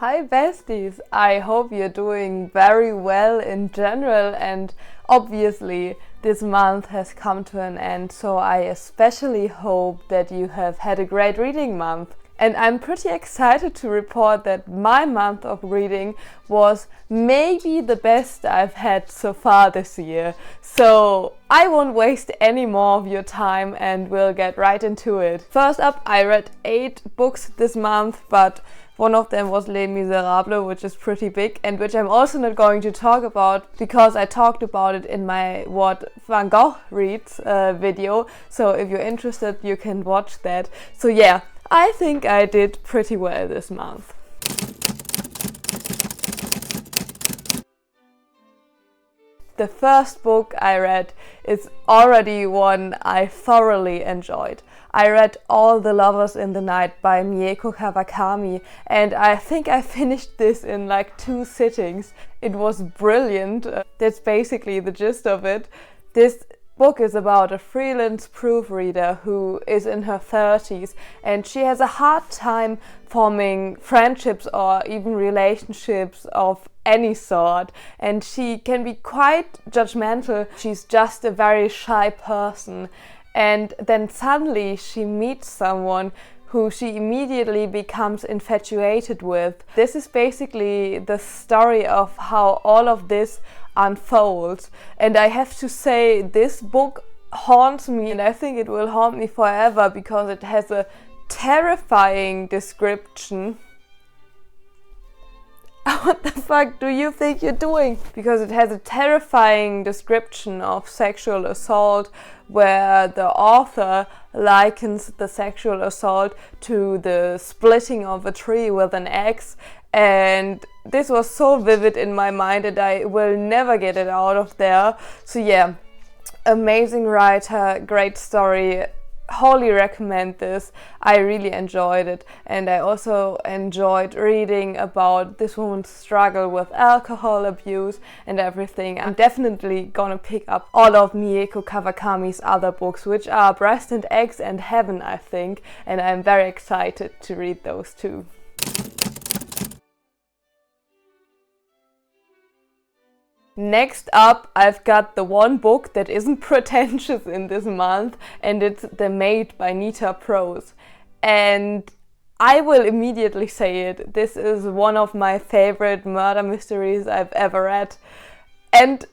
Hi besties! I hope you're doing very well in general, and obviously this month has come to an end, so I especially hope that you have had a great reading month. And I'm pretty excited to report that my month of reading was maybe the best I've had so far this year. So I won't waste any more of your time and we'll get right into it. First up, I read 8 books this month, but one of them was Les Miserables, which is pretty big and which I'm also not going to talk about because I talked about it in my What Van Gogh Reads video. So if you're interested, you can watch that. So yeah, I think I did pretty well this month. The first book I read is already one I thoroughly enjoyed. I read All the Lovers in the Night by Mieko Kawakami, and I think I finished this in like 2 sittings. It was brilliant. That's basically the gist of it. This book is about a freelance proofreader who is in her 30s and she has a hard time forming friendships or even relationships of any sort, and she can be quite judgmental. She's just a very shy person, and then suddenly she meets someone who she immediately becomes infatuated with. This is basically the story of how all of this unfolds, and I have to say this book haunts me, and I think it will haunt me forever because it has a terrifying description. What the fuck do you think you're doing? Because it has a terrifying description of sexual assault where the author likens the sexual assault to the splitting of a tree with an axe, and this was so vivid in my mind that I will never get it out of there. So yeah, amazing writer, great story. Wholly recommend this. I really enjoyed it, and I also enjoyed reading about this woman's struggle with alcohol abuse and everything. I'm definitely gonna pick up all of Mieko Kawakami's other books, which are Breast and Eggs and Heaven, I think, and I'm very excited to read those too. Next up, I've got the one book that isn't pretentious in this month, and it's The Maid by Nita Prose. And I will immediately say it, this is one of my favorite murder mysteries I've ever read. And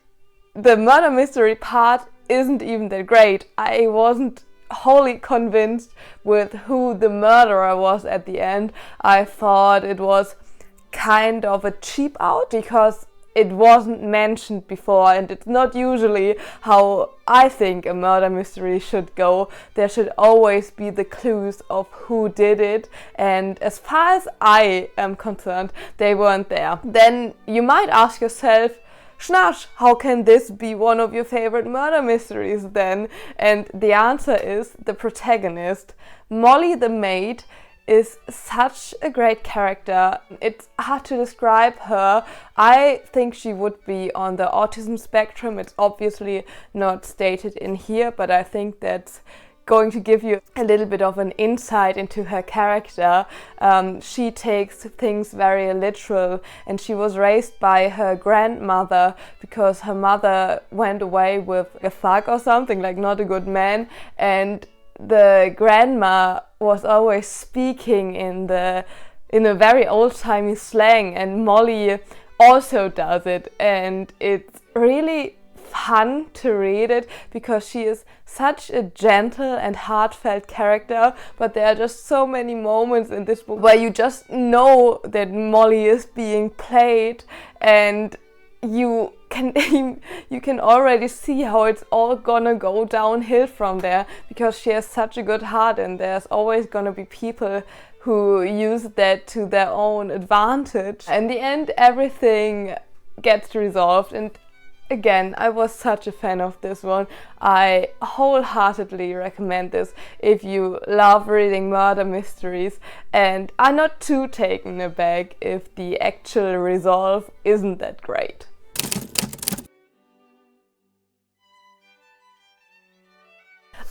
the murder mystery part isn't even that great. I wasn't wholly convinced with who the murderer was at the end. I thought it was kind of a cheap out because it wasn't mentioned before, and it's not usually how I think a murder mystery should go. There should always be the clues of who did it, and as far as I am concerned, they weren't there. Then you might ask yourself, Schnasch, how can this be one of your favorite murder mysteries then? And the answer is the protagonist. Molly the maid is such a great character. It's hard to describe her. I think she would be on the autism spectrum. It's obviously not stated in here, but I think that's going to give you a little bit of an insight into her character. She takes things very literal, and she was raised by her grandmother because her mother went away with a thug or something, like not a good man, and the grandma was always speaking in a very old-timey slang, and Molly also does it, and it's really fun to read it because she is such a gentle and heartfelt character, but there are just so many moments in this book where you just know that Molly is being played, and you can already see how it's all gonna go downhill from there because she has such a good heart, and there's always gonna be people who use that to their own advantage. In the end, everything gets resolved, and again, I was such a fan of this one. I wholeheartedly recommend this if you love reading murder mysteries and are not too taken aback if the actual resolve isn't that great.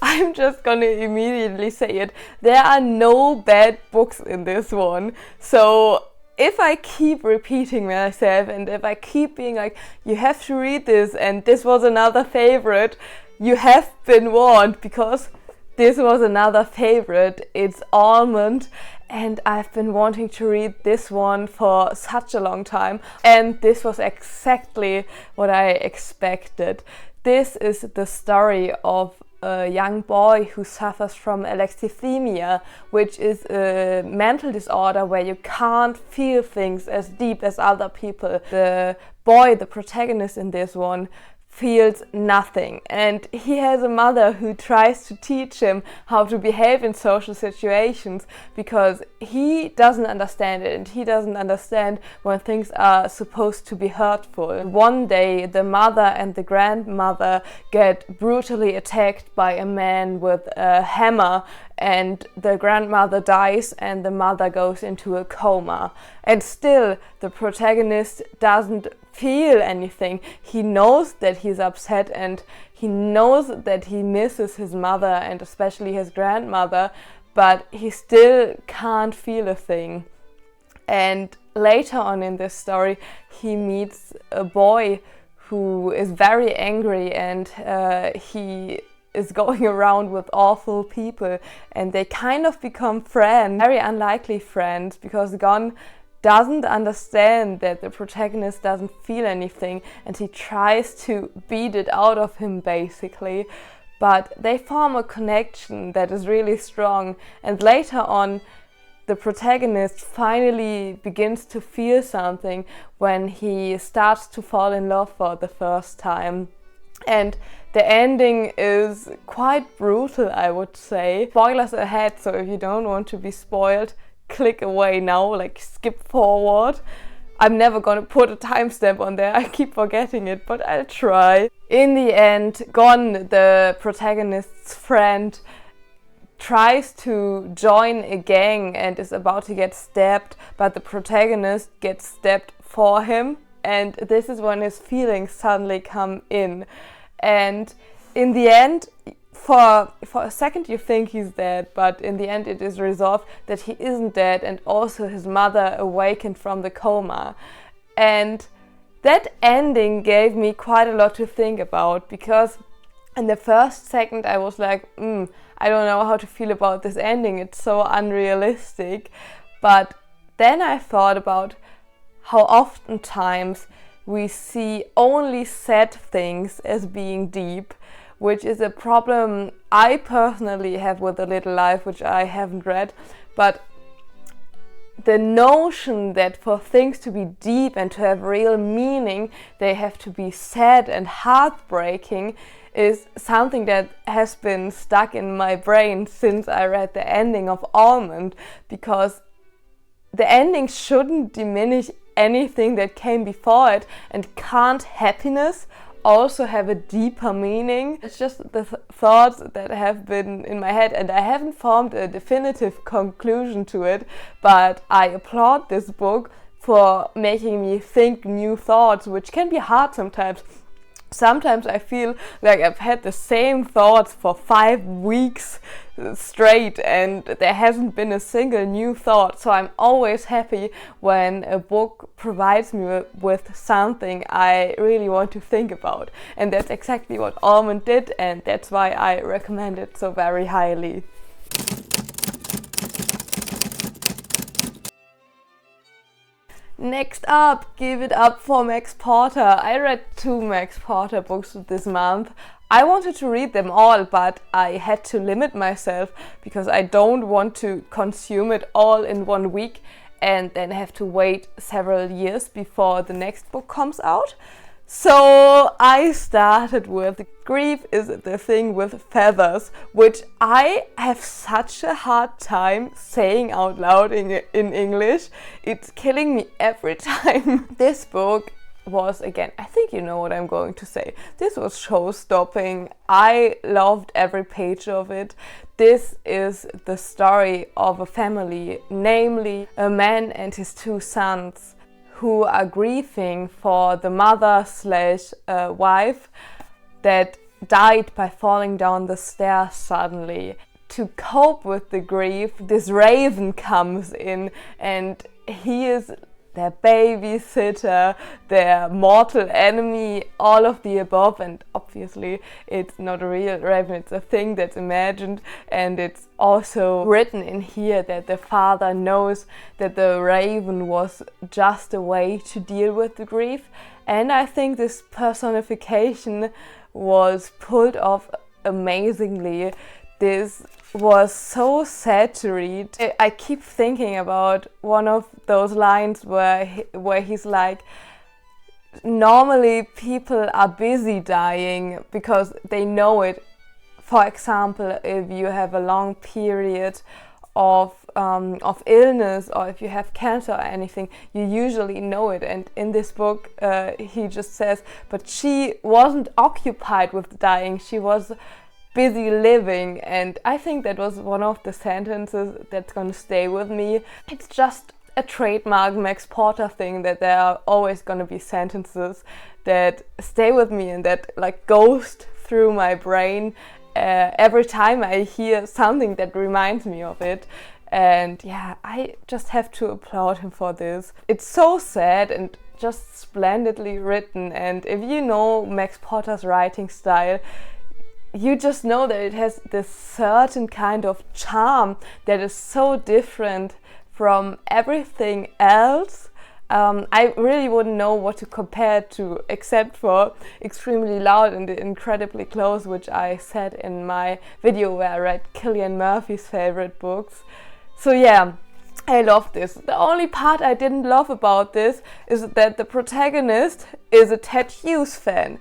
I'm just gonna immediately say it. There are no bad books in this one. So if I keep repeating myself and if I keep being like, you have to read this and this was another favorite, you have been warned, because this was another favorite. It's Almond, and I've been wanting to read this one for such a long time, and this was exactly what I expected. This is the story of a young boy who suffers from alexithymia, which is a mental disorder where you can't feel things as deep as other people. The boy, the protagonist in this one, feels nothing, and he has a mother who tries to teach him how to behave in social situations, because he doesn't understand it and he doesn't understand when things are supposed to be hurtful. One day the mother and the grandmother get brutally attacked by a man with a hammer, and the grandmother dies and the mother goes into a coma. And still the protagonist doesn't feel anything. He knows that he's upset and he knows that he misses his mother and especially his grandmother, but he still can't feel a thing. And later on in this story he meets a boy who is very angry, and he is going around with awful people, and they kind of become friends, very unlikely friends, because Gon doesn't understand that the protagonist doesn't feel anything and he tries to beat it out of him basically, but they form a connection that is really strong, and later on the protagonist finally begins to feel something when he starts to fall in love for the first time. And the ending is quite brutal, I would say. Spoilers ahead, so if you don't want to be spoiled, click away now, like skip forward. I'm never gonna put a timestamp on there, I keep forgetting it, but I'll try. In the end, Gon, the protagonist's friend, tries to join a gang and is about to get stabbed, but the protagonist gets stabbed for him, and this is when his feelings suddenly come in. And in the end, for a second you think he's dead, but in the end it is resolved that he isn't dead, and also his mother awakened from the coma. And that ending gave me quite a lot to think about, because in the first second I was like, I don't know how to feel about this ending, it's so unrealistic. But then I thought about how oftentimes we see only sad things as being deep, which is a problem I personally have with A Little Life, which I haven't read. But the notion that for things to be deep and to have real meaning, they have to be sad and heartbreaking, is something that has been stuck in my brain since I read the ending of Almond, because the ending shouldn't diminish anything that came before it, and can't happiness also have a deeper meaning? It's just the thoughts that have been in my head, and I haven't formed a definitive conclusion to it, but I applaud this book for making me think new thoughts, which can be hard sometimes. Sometimes I feel like I've had the same thoughts for 5 weeks straight and there hasn't been a single new thought. So I'm always happy when a book provides me with something I really want to think about. And that's exactly what Almond did, and that's why I recommend it so very highly. Next up, give it up for Max Porter. I read 2 Max Porter books this month. I wanted to read them all, but I had to limit myself because I don't want to consume it all in 1 week and then have to wait several years before the next book comes out. So I started with Grief is the Thing with Feathers, which I have such a hard time saying out loud in English. It's killing me every time. This book was, again, I think you know what I'm going to say. This was show-stopping. I loved every page of it. This is the story of a family, namely a man and his 2 sons, who are grieving for the mother slash wife that died by falling down the stairs suddenly. To cope with the grief, this raven comes in and he is their babysitter, their mortal enemy, all of the above. And obviously it's not a real raven, it's a thing that's imagined, and it's also written in here that the father knows that the raven was just a way to deal with the grief. And I think this personification was pulled off amazingly. This was so sad to read. I keep thinking about one of those lines where he's like, normally people are busy dying because they know it. For example, if you have a long period of illness, or if you have cancer or anything, you usually know it. And in this book he just says, but she wasn't occupied with dying, she was busy living. And I think that was one of the sentences that's gonna stay with me. It's just a trademark Max Porter thing that there are always gonna be sentences that stay with me and that like ghost through my brain every time I hear something that reminds me of it. And yeah, I just have to applaud him for this. It's so sad and just splendidly written, and if you know Max Porter's writing style, you just know that it has this certain kind of charm that is so different from everything else. I really wouldn't know what to compare it to, except for Extremely Loud and Incredibly Close, which I said in my video where I read Cillian Murphy's favorite books. So yeah, I love this. The only part I didn't love about this is that the protagonist is a Ted Hughes fan.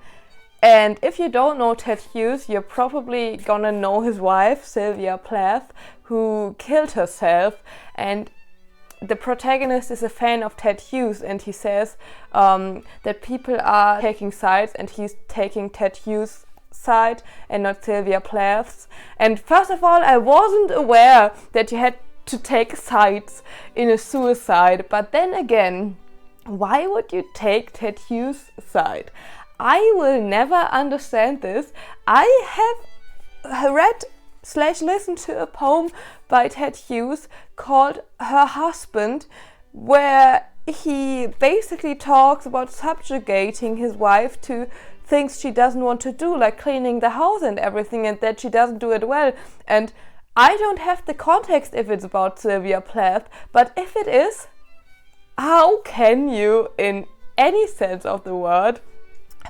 And if you don't know Ted Hughes, you're probably gonna know his wife, Sylvia Plath, who killed herself. And the protagonist is a fan of Ted Hughes, and he says that people are taking sides, and he's taking Ted Hughes' side and not Sylvia Plath's. And first of all, I wasn't aware that you had to take sides in a suicide, but then again, why would you take Ted Hughes' side? I will never understand this. I have read / listened to a poem by Ted Hughes called Her Husband, where he basically talks about subjugating his wife to things she doesn't want to do, like cleaning the house and everything, and that she doesn't do it well. And I don't have the context if it's about Sylvia Plath, but if it is, how can you, in any sense of the word,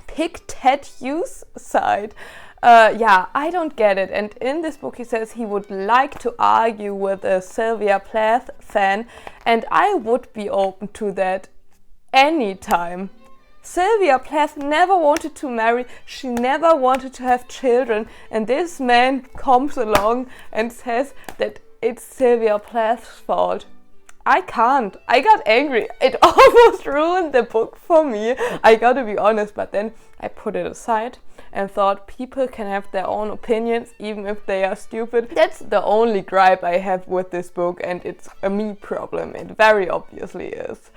pick Ted Hughes' side? Yeah, I don't get it. And in this book he says he would like to argue with a Sylvia Plath fan, and I would be open to that anytime. Sylvia Plath never wanted to marry, she never wanted to have children, and this man comes along and says that it's Sylvia Plath's fault. I can't. I got angry. It almost ruined the book for me, I gotta be honest, but then I put it aside and thought people can have their own opinions even if they are stupid. That's the only gripe I have with this book, and it's a me problem. It very obviously is.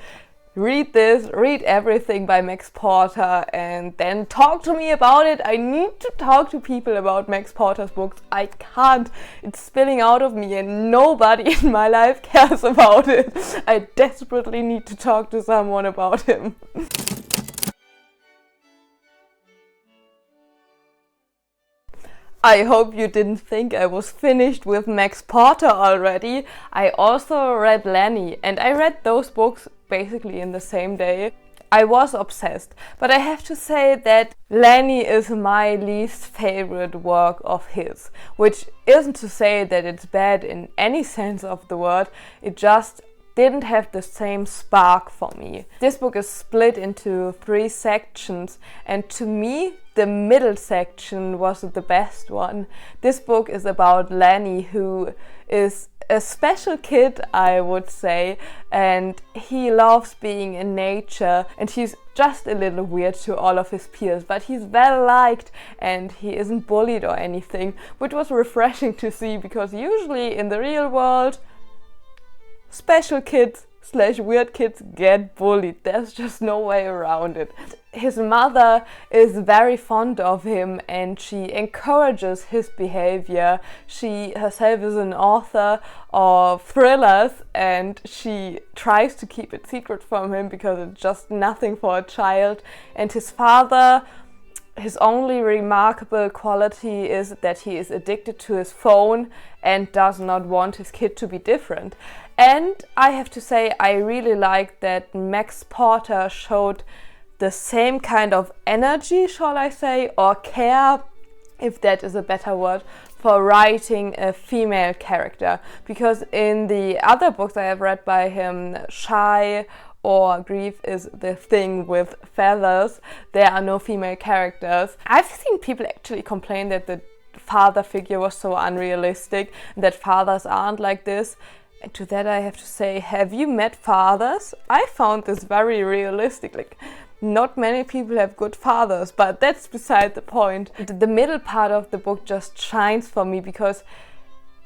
Read this, read everything by Max Porter, and then talk to me about it. I need to talk to people about Max Porter's books. I can't. It's spilling out of me and nobody in my life cares about it. I desperately need to talk to someone about him. I hope you didn't think I was finished with Max Porter already. I also read Lanny, and I read those books basically in the same day. I was obsessed, but I have to say that Lanny is my least favorite work of his, which isn't to say that it's bad in any sense of the word, it just didn't have the same spark for me. This book is split into 3 sections, and to me the middle section was the best one. This book is about Lanny, who is a special kid, I would say, and he loves being in nature, and he's just a little weird to all of his peers, but he's well liked and he isn't bullied or anything, which was refreshing to see, because usually in the real world special kids / weird kids get bullied. There's just no way around it. his mother is very fond of him and she encourages his behavior. She herself is an author of thrillers and she tries to keep it secret from him because it's just nothing for a child. And his father, his only remarkable quality is that he is addicted to his phone and does not want his kid to be different. And I have to say, I really like that Max Porter showed the same kind of energy, shall I say, or care, if that is a better word, for writing a female character. Because in the other books I have read by him, Shy or Grief is the Thing with Feathers, there are no female characters. I've seen people actually complain that the father figure was so unrealistic, that fathers aren't like this. And to that I have to say, have you met fathers? I found this very realistic. Like, not many people have good fathers, but that's beside the point. The middle part of the book just shines for me because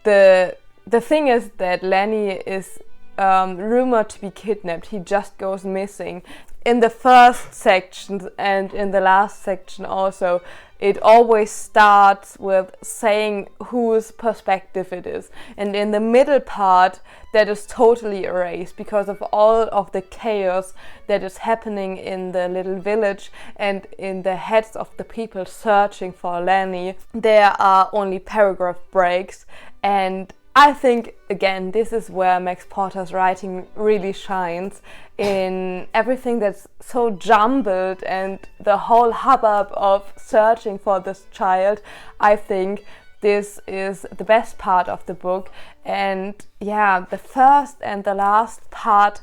the thing is that Lenny is rumored to be kidnapped. He just goes missing. In the first section and in the last section also, it always starts with saying whose perspective it is. And in the middle part, that is totally erased because of all of the chaos that is happening in the little village and in the heads of the people searching for Lenny. There are only paragraph breaks, and I think, again, this is where Max Porter's writing really shines, in everything that's so jumbled and the whole hubbub of searching for this child. I think this is the best part of the book. And yeah, the first and the last part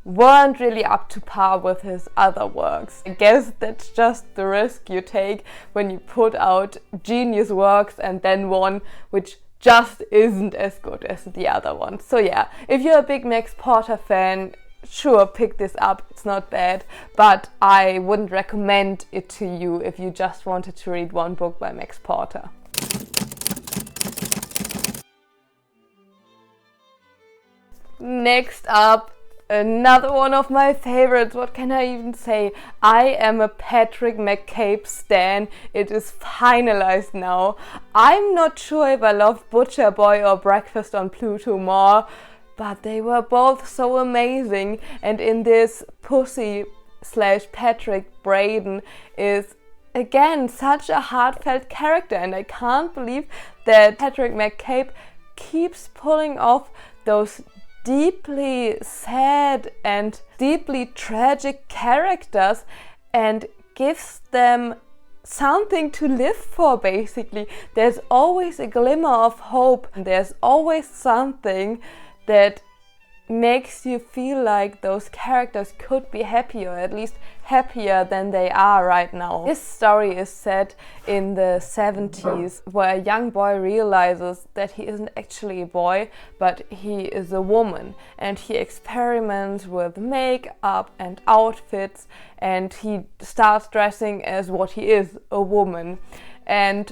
weren't really up to par with his other works. I guess that's just the risk you take when you put out genius works and then one which just isn't as good as the other one. So yeah, if you're a big Max Porter fan, sure, pick this up, it's not bad, but I wouldn't recommend it to you if you just wanted to read one book by Max Porter. Next up, another one of my favorites. What can I even say? I am a Patrick McCabe stan. It is finalized now. I'm not sure if I love Butcher Boy or Breakfast on Pluto more, but they were both so amazing. And in this, Pussy / Patrick Braden is again such a heartfelt character, and I can't believe that Patrick McCabe keeps pulling off those deeply sad and deeply tragic characters and gives them something to live for, basically. There's always a glimmer of hope. There's always something that makes you feel like those characters could be happier, or at least happier than they are right now. This story is set in the 70s, where a young boy realizes that he isn't actually a boy, but he is a woman, and he experiments with makeup and outfits, and he starts dressing as what he is, a woman. And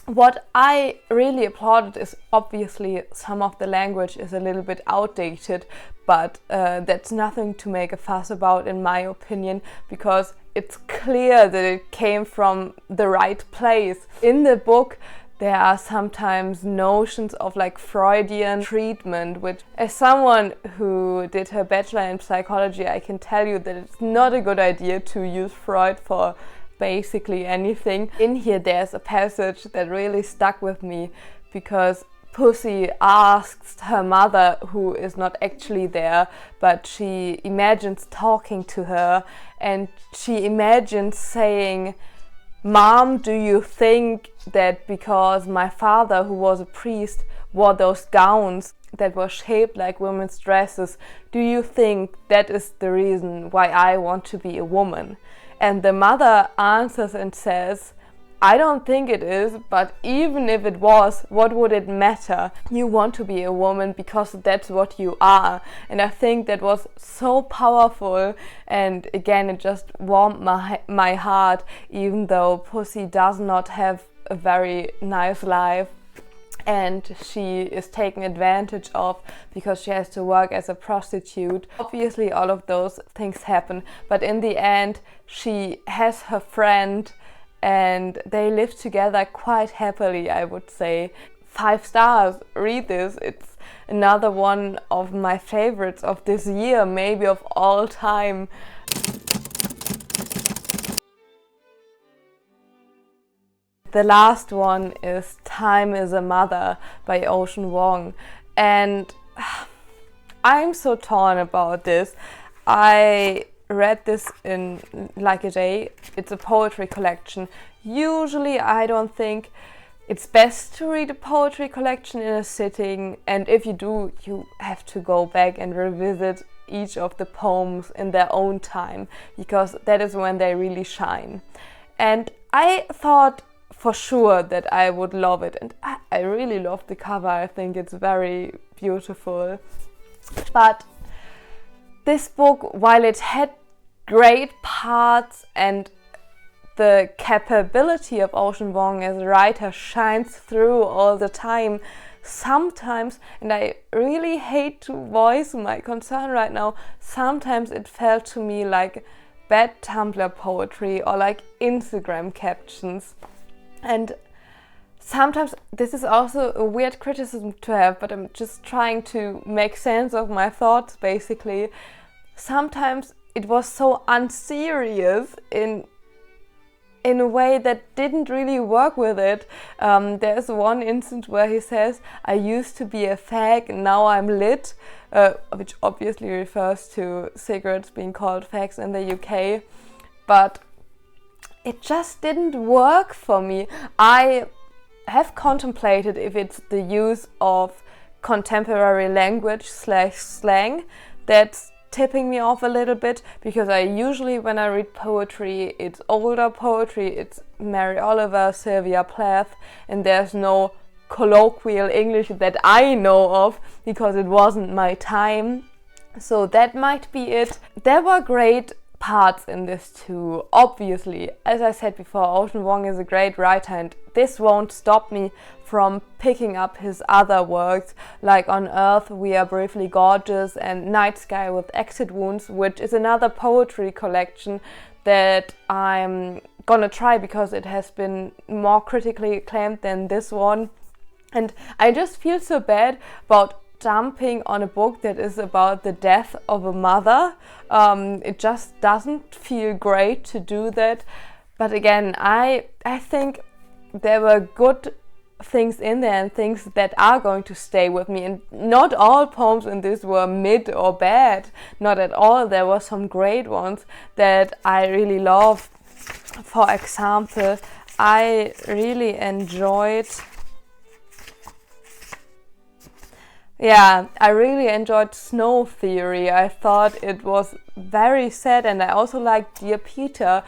what I really applauded is obviously some of the language is a little bit outdated, but that's nothing to make a fuss about, in my opinion, because it's clear that it came from the right place. In the book, there are sometimes notions of like Freudian treatment, which, as someone who did her bachelor in psychology, I can tell you that it's not a good idea to use Freud for basically anything. In here there's a passage that really stuck with me, because Pussy asks her mother, who is not actually there, but she imagines talking to her, and she imagines saying, "Mom, do you think that because my father, who was a priest, wore those gowns that were shaped like women's dresses, do you think that is the reason why I want to be a woman?" And the mother answers and says, "I don't think it is, but even if it was, what would it matter? You want to be a woman because that's what you are." And I think that was so powerful, and again, it just warmed my heart, even though Pussy does not have a very nice life. and she is taken advantage of because she has to work as a prostitute. Obviously all of those things happen, but in the end she has her friend and they live together quite happily, I would say. 5 stars, read this. It's another one of my favorites of this year, maybe of all time. The last one is Time is a Mother by Ocean Vuong, and I'm so torn about this. I read this in like a day. It's a poetry collection. Usually I don't think it's best to read a poetry collection in a sitting, and if you do, you have to go back and revisit each of the poems in their own time, because that is when they really shine. And I thought for sure that I would love it, and I really love the cover. I think it's very beautiful. But this book, while it had great parts and the capability of Ocean Vuong as a writer shines through all the time, sometimes, and I really hate to voice my concern right now, sometimes it felt to me like bad Tumblr poetry or like Instagram captions. And sometimes this is also a weird criticism to have, but I'm just trying to make sense of my thoughts basically. Sometimes it was so unserious in a way that didn't really work with it. There's one instance where he says, I used to be a fag, now I'm lit, which obviously refers to cigarettes being called fags in the UK. But it just didn't work for me. I have contemplated if it's the use of contemporary language / slang that's tipping me off a little bit, because I usually, when I read poetry, it's older poetry, it's Mary Oliver, Sylvia Plath, and there's no colloquial English that I know of because it wasn't my time. So that might be it. There were great parts in this too. Obviously, as I said before, Ocean Vuong is a great writer, and this won't stop me from picking up his other works like On Earth We Are Briefly Gorgeous and Night Sky with Exit Wounds, which is another poetry collection that I'm gonna try because it has been more critically acclaimed than this one. And I just feel so bad about jumping on a book that is about the death of a mother. It just doesn't feel great to do that. But again, I think there were good things in there and things that are going to stay with me, and not all poems in this were mid or bad, not at all. There were some great ones that I really love. For example, I really enjoyed Snow Theory. I thought it was very sad, and I also liked Dear Peter.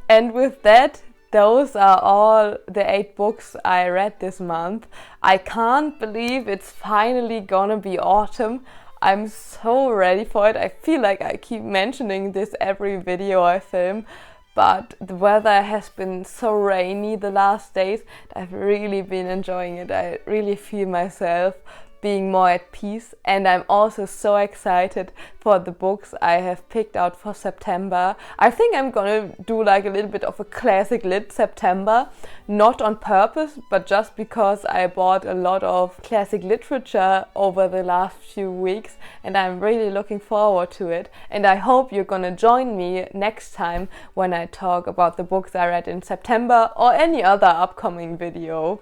And with that, those are all the 8 books I read this month. I can't believe it's finally gonna be autumn. I'm so ready for it. I feel like I keep mentioning this every video I film, but the weather has been so rainy the last days. I've really been enjoying it. I really feel myself being more at peace, and I'm also so excited for the books I have picked out for September. I think I'm gonna do like a little bit of a classic lit September, not on purpose, but just because I bought a lot of classic literature over the last few weeks, and I'm really looking forward to it. And I hope you're gonna join me next time when I talk about the books I read in September or any other upcoming video.